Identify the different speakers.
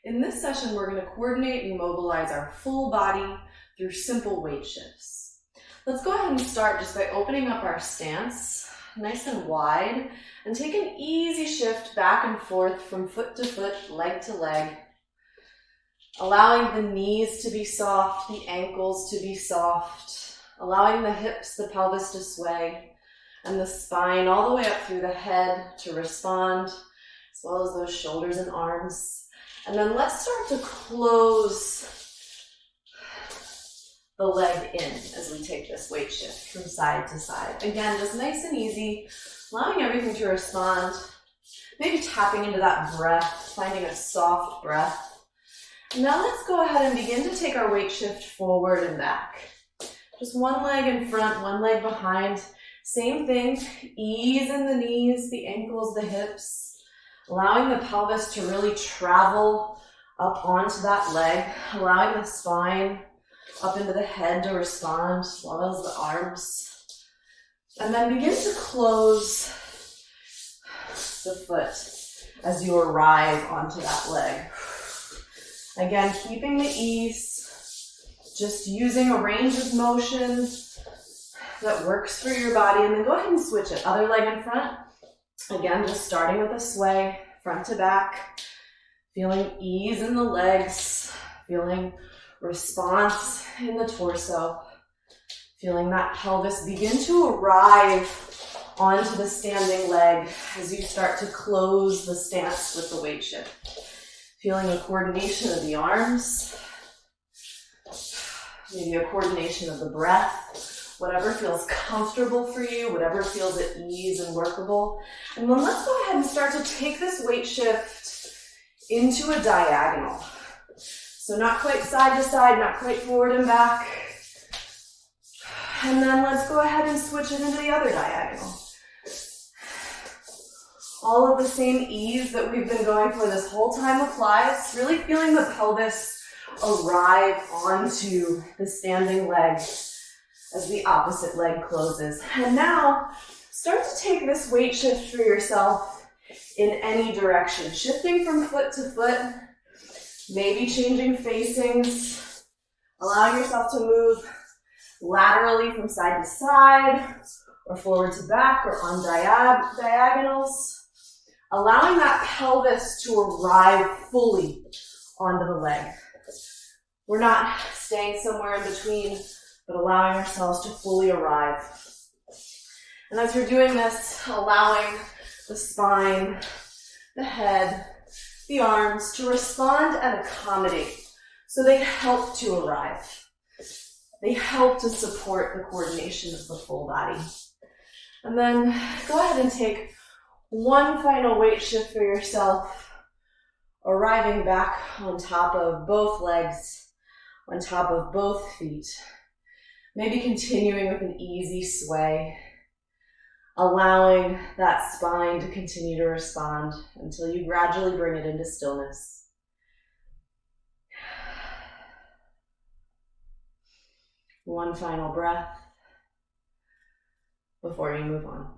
Speaker 1: In this session, we're going to coordinate and mobilize our full body through simple weight shifts. Let's go ahead and start just by opening up our stance, nice and wide, and take an easy shift back and forth from foot to foot, leg to leg, allowing the knees to be soft, the ankles to be soft, allowing the hips, the pelvis to sway, and the spine all the way up through the head to respond, as well as those shoulders and arms. And then let's start to close the leg in as we take this weight shift from side to side. Again, just nice and easy, allowing everything to respond, maybe tapping into that breath, finding a soft breath. Now let's go ahead and begin to take our weight shift forward and back. Just one leg in front, one leg behind. Same thing, ease in the knees, the ankles, the hips. Allowing the pelvis to really travel up onto that leg, allowing the spine up into the head to respond, as well as the arms. And then begin to close the foot as you arrive onto that leg. Again, keeping the ease, just using a range of motion that works for your body. And then go ahead and switch it. Other leg in front. Again, just starting with a sway, front to back, feeling ease in the legs, feeling response in the torso, feeling that pelvis begin to arrive onto the standing leg as you start to close the stance with the weight shift. Feeling a coordination of the arms, maybe a coordination of the breath, whatever feels comfortable for you, whatever feels at ease and workable. And then let's go ahead and start to take this weight shift into a diagonal. So not quite side to side, not quite forward and back. And then let's go ahead and switch it into the other diagonal. All of the same ease that we've been going for this whole time applies, really feeling the pelvis arrive onto the standing leg as the opposite leg closes. And now, start to take this weight shift for yourself in any direction. Shifting from foot to foot, maybe changing facings, allowing yourself to move laterally from side to side, or forward to back, or on diagonals. Allowing that pelvis to arrive fully onto the leg. We're not staying somewhere in between, but allowing ourselves to fully arrive. And as we're doing this, allowing the spine, the head, the arms to respond and accommodate. So they help to arrive. They help to support the coordination of the full body. And then go ahead and take one final weight shift for yourself, arriving back on top of both legs, on top of both feet. Maybe continuing with an easy sway, allowing that spine to continue to respond until you gradually bring it into stillness. One final breath before you move on.